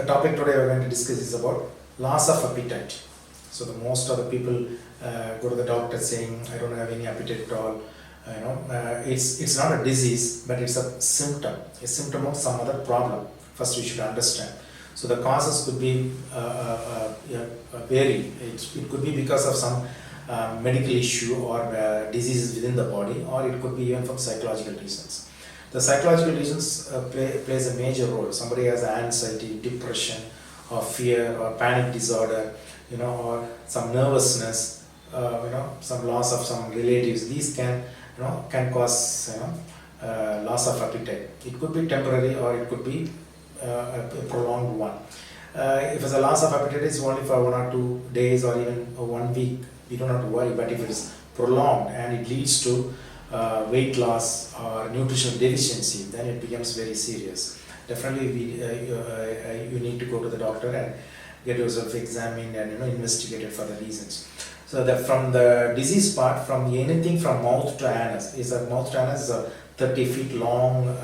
The topic today we're going to discuss is about loss of appetite. So the most of the people go to the doctor saying, I don't have any appetite at all. It's not a disease, but it's a symptom of some other problem. First we should understand. So the causes could be vary. It could be because of some medical issue or diseases within the body, or it could be even from psychological reasons. The psychological reasons plays a major role. Somebody has anxiety, depression, or fear, or panic disorder, or some nervousness, some loss of some relatives. These can cause loss of appetite. It could be temporary, or it could be a prolonged one. If it's a loss of appetite, it's only for 1 or 2 days or even 1 week, we don't have to worry. But if it is prolonged and it leads to weight loss or nutritional deficiency, then it becomes very serious. Definitely, you need to go to the doctor and get yourself examined and investigated for the reasons. So from the disease part, from anything from mouth to anus, mouth to anus is a 30 feet long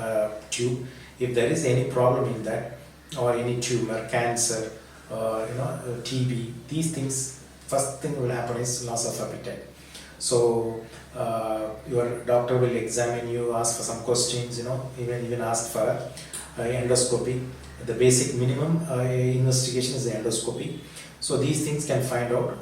tube. If there is any problem in that, or any tumor, cancer, TB, these things, first thing will happen is loss of appetite. So your doctor will examine you, ask for some questions, even ask for endoscopy. The basic minimum investigation is the endoscopy. So these things can find out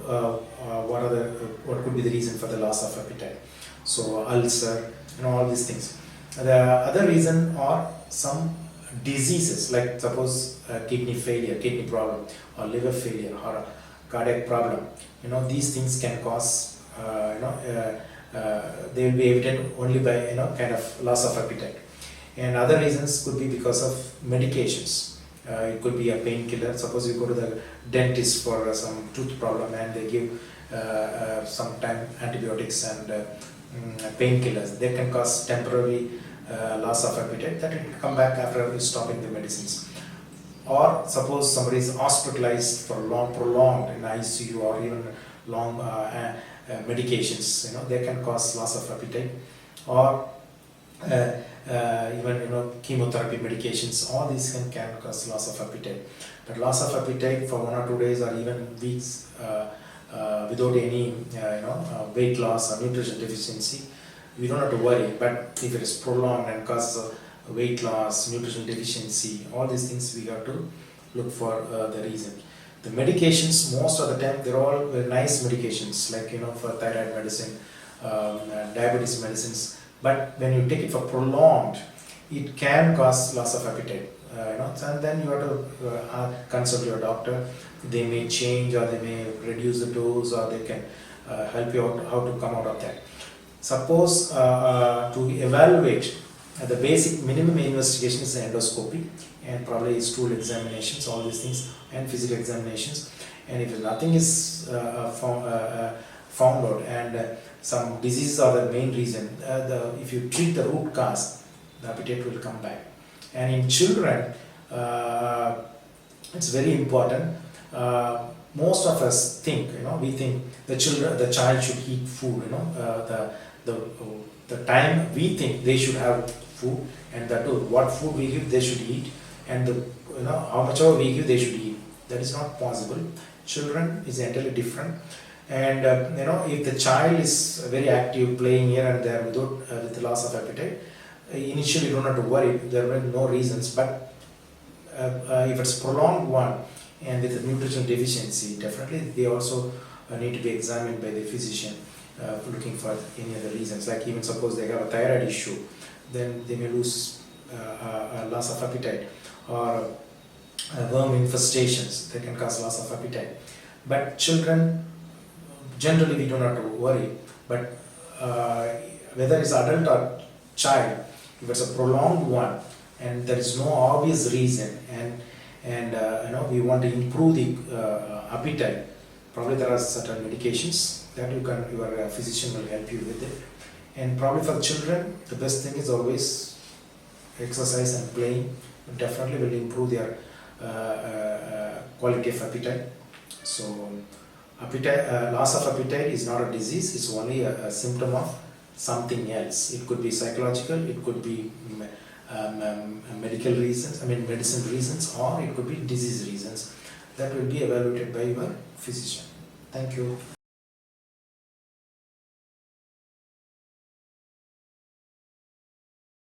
what could be the reason for the loss of appetite. So ulcer, all these things. The other reason are some diseases, like suppose kidney failure, kidney problem, or liver failure, or a cardiac problem. These things can cause, they will be evident only by kind of loss of appetite. And other reasons could be because of medications. It could be a painkiller. Suppose you go to the dentist for some tooth problem and they give sometime antibiotics and painkillers. They can cause temporary loss of appetite that will come back after stopping the medicines. Or suppose somebody is hospitalized for prolonged in ICU or even long medications, they can cause loss of appetite. Or even chemotherapy medications, all these can cause loss of appetite. But loss of appetite for 1 or 2 days or even weeks without any weight loss or nutrition deficiency, we don't have to worry. But if it is prolonged and causes weight loss, nutrition deficiency, all these things we have to look for the reason. The medications, most of the time, they're all very nice medications, like for thyroid medicine, diabetes medicines. But when you take it for prolonged, it can cause loss of appetite. And then you have to consult your doctor. They may change, or they may reduce the dose, or they can help you out how to come out of that. Suppose to evaluate the basic minimum investigation is the endoscopy, and probably stool examinations, all these things, and physical examinations. And if nothing is found out, and some diseases are the main reason, if you treat the root cause, the appetite will come back. And in children, it's very important. Most of us think, we think the child should eat food. The time we think they should have food, and that what food we give they should eat, and how much ever we give they should eat. That is not possible. Children is entirely different. And if the child is very active, playing here and there with the loss of appetite, initially you don't have to worry. There were no reasons. But if it's prolonged one and with a nutritional deficiency, definitely they also need to be examined by the physician, looking for any other reasons. Like even suppose they have a thyroid issue, then they may lose a loss of appetite, or worm infestations, they can cause loss of appetite. But children, generally we don't have to worry. But whether it's adult or child, if it's a prolonged one and there is no obvious reason, and we want to improve the appetite, probably there are certain medications that your physician will help you with it. And probably for children, the best thing is always exercise and playing. Definitely will improve their quality of appetite. So loss of appetite is not a disease, it's only a symptom of something else. It could be psychological, it could be medical reasons, medicine reasons, or it could be disease reasons. That will be evaluated by your physician. Thank you.